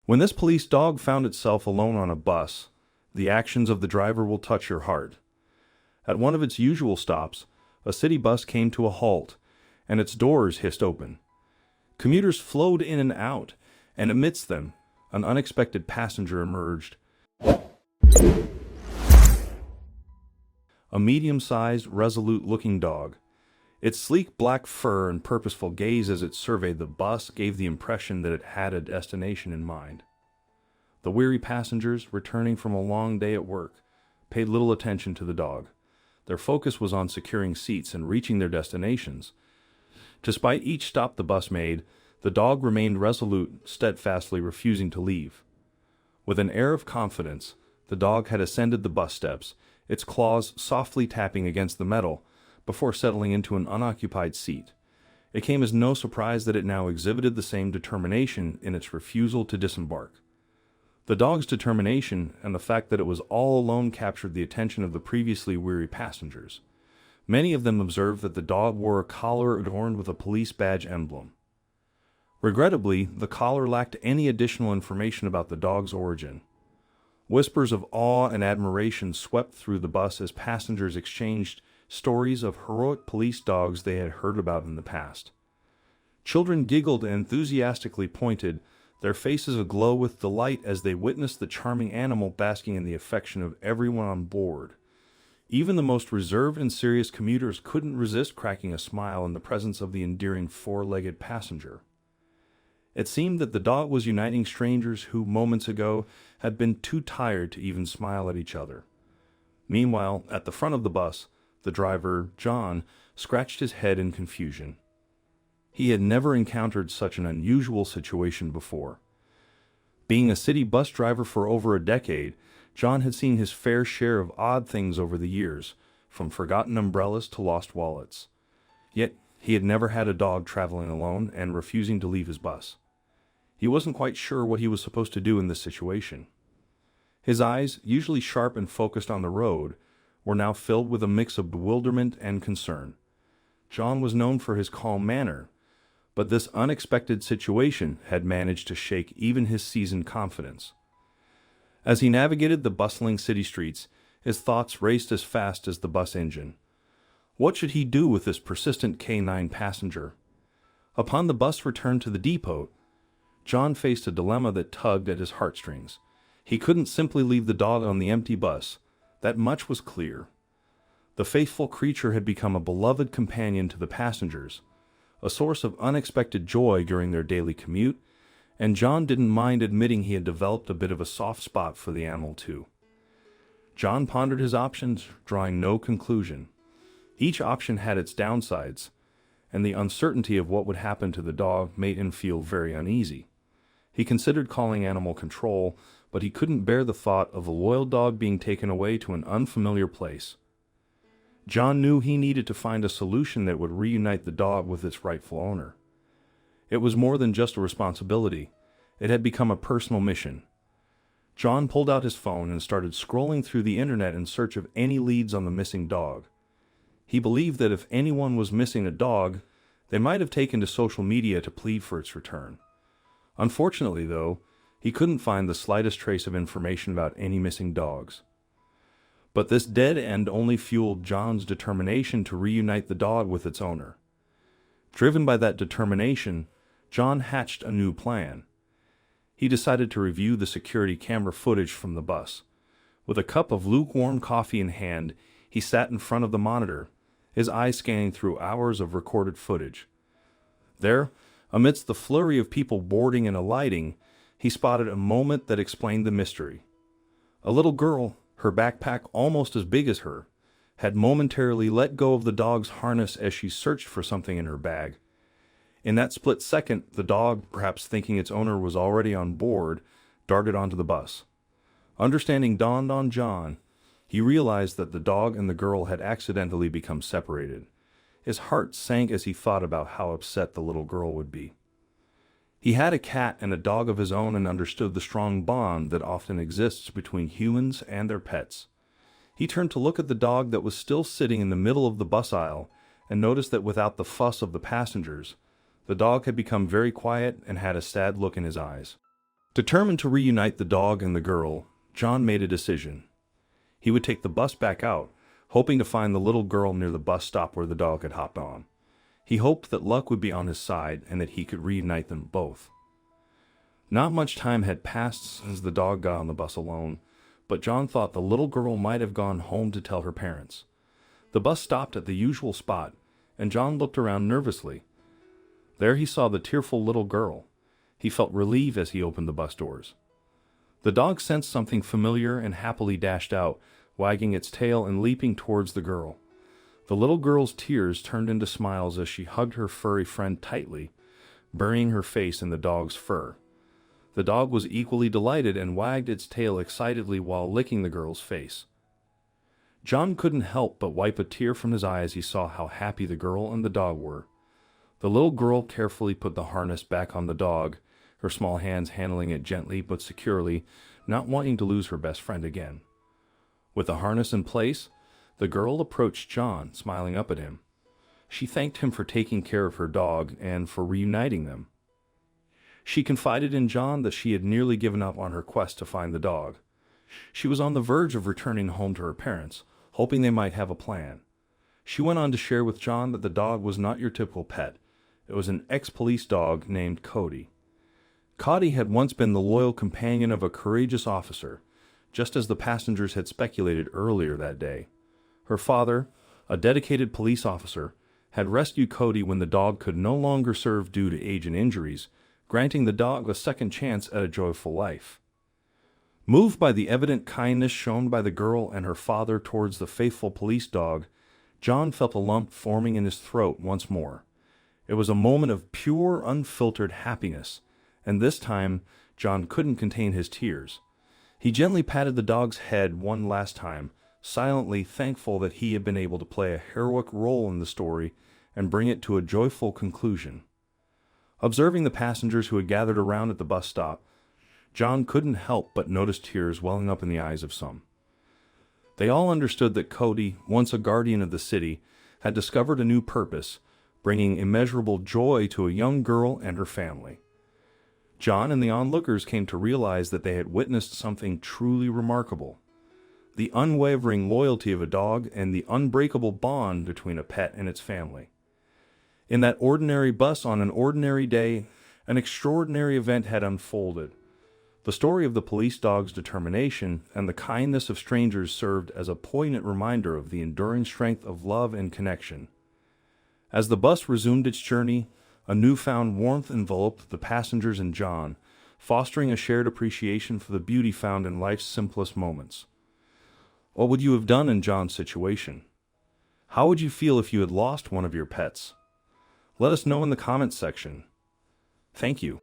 When this police dog found itself alone on a bus, the actions of the driver will touch your heart. At one of its usual stops, a city bus came to a halt, and its doors hissed open. Commuters flowed in and out, and amidst them, an unexpected passenger emerged. A medium-sized, resolute-looking dog. Its sleek black fur and purposeful gaze as it surveyed the bus gave the impression that it had a destination in mind. The weary passengers, returning from a long day at work, paid little attention to the dog. Their focus was on securing seats and reaching their destinations. Despite each stop the bus made, the dog remained resolute, steadfastly refusing to leave. With an air of confidence, the dog had ascended the bus steps, its claws softly tapping against the metal, before settling into an unoccupied seat. It came as no surprise that it now exhibited the same determination in its refusal to disembark. The dog's determination and the fact that it was all alone captured the attention of the previously weary passengers. Many of them observed that the dog wore a collar adorned with a police badge emblem. Regrettably, the collar lacked any additional information about the dog's origin. Whispers of awe and admiration swept through the bus as passengers exchanged stories of heroic police dogs they had heard about in the past. Children giggled and enthusiastically pointed, their faces aglow with delight as they witnessed the charming animal basking in the affection of everyone on board. Even the most reserved and serious commuters couldn't resist cracking a smile in the presence of the endearing four-legged passenger. It seemed that the dog was uniting strangers who, moments ago, had been too tired to even smile at each other. Meanwhile, at the front of the bus, the driver, John, scratched his head in confusion. He had never encountered such an unusual situation before. Being a city bus driver for over a decade, John had seen his fair share of odd things over the years, from forgotten umbrellas to lost wallets. Yet, he had never had a dog traveling alone and refusing to leave his bus. He wasn't quite sure what he was supposed to do in this situation. His eyes, usually sharp and focused on the road, were now filled with a mix of bewilderment and concern. John was known for his calm manner, but this unexpected situation had managed to shake even his seasoned confidence. As he navigated the bustling city streets, his thoughts raced as fast as the bus engine. What should he do with this persistent K9 passenger? Upon the bus return to the depot, John faced a dilemma that tugged at his heartstrings. He couldn't simply leave the dog on the empty bus. That much was clear. The faithful creature had become a beloved companion to the passengers, a source of unexpected joy during their daily commute, and John didn't mind admitting he had developed a bit of a soft spot for the animal too. John pondered his options, drawing no conclusion. Each option had its downsides, and the uncertainty of what would happen to the dog made him feel very uneasy. He considered calling animal control, but he couldn't bear the thought of a loyal dog being taken away to an unfamiliar place. John knew he needed to find a solution that would reunite the dog with its rightful owner. It was more than just a responsibility. It had become a personal mission. John pulled out his phone and started scrolling through the internet in search of any leads on the missing dog. He believed that if anyone was missing a dog, they might have taken to social media to plead for its return. Unfortunately, though, he couldn't find the slightest trace of information about any missing dogs. But this dead end only fueled John's determination to reunite the dog with its owner. Driven by that determination, John hatched a new plan. He decided to review the security camera footage from the bus. With a cup of lukewarm coffee in hand, he sat in front of the monitor, his eyes scanning through hours of recorded footage. There, amidst the flurry of people boarding and alighting, he spotted a moment that explained the mystery. A little girl, her backpack almost as big as her, had momentarily let go of the dog's harness as she searched for something in her bag. In that split second, the dog, perhaps thinking its owner was already on board, darted onto the bus. Understanding dawned on John. He realized that the dog and the girl had accidentally become separated. His heart sank as he thought about how upset the little girl would be. He had a cat and a dog of his own and understood the strong bond that often exists between humans and their pets. He turned to look at the dog that was still sitting in the middle of the bus aisle and noticed that without the fuss of the passengers, the dog had become very quiet and had a sad look in his eyes. Determined to reunite the dog and the girl, John made a decision. He would take the bus back out, hoping to find the little girl near the bus stop where the dog had hopped on. He hoped that luck would be on his side and that he could reunite them both. Not much time had passed since the dog got on the bus alone, but John thought the little girl might have gone home to tell her parents. The bus stopped at the usual spot, and John looked around nervously. There he saw the tearful little girl. He felt relief as he opened the bus doors. The dog sensed something familiar and happily dashed out, wagging its tail and leaping towards the girl. The little girl's tears turned into smiles as she hugged her furry friend tightly, burying her face in the dog's fur. The dog was equally delighted and wagged its tail excitedly while licking the girl's face. John couldn't help but wipe a tear from his eye as he saw how happy the girl and the dog were. The little girl carefully put the harness back on the dog, her small hands handling it gently but securely, not wanting to lose her best friend again. With the harness in place, the girl approached John, smiling up at him. She thanked him for taking care of her dog and for reuniting them. She confided in John that she had nearly given up on her quest to find the dog. She was on the verge of returning home to her parents, hoping they might have a plan. She went on to share with John that the dog was not your typical pet. It was an ex-police dog named Cody. Cody had once been the loyal companion of a courageous officer, just as the passengers had speculated earlier that day. Her father, a dedicated police officer, had rescued Cody when the dog could no longer serve due to age and injuries, granting the dog a second chance at a joyful life. Moved by the evident kindness shown by the girl and her father towards the faithful police dog, John felt a lump forming in his throat once more. It was a moment of pure, unfiltered happiness, and this time John couldn't contain his tears. He gently patted the dog's head one last time, silently thankful that he had been able to play a heroic role in the story and bring it to a joyful conclusion. Observing the passengers who had gathered around at the bus stop, John couldn't help but notice tears welling up in the eyes of some. They all understood that Cody, once a guardian of the city, had discovered a new purpose, bringing immeasurable joy to a young girl and her family. John and the onlookers came to realize that they had witnessed something truly remarkable: the unwavering loyalty of a dog and the unbreakable bond between a pet and its family. In that ordinary bus on an ordinary day, an extraordinary event had unfolded. The story of the police dog's determination and the kindness of strangers served as a poignant reminder of the enduring strength of love and connection. As the bus resumed its journey, a newfound warmth enveloped the passengers and John, fostering a shared appreciation for the beauty found in life's simplest moments. What would you have done in John's situation? How would you feel if you had lost one of your pets? Let us know in the comments section. Thank you.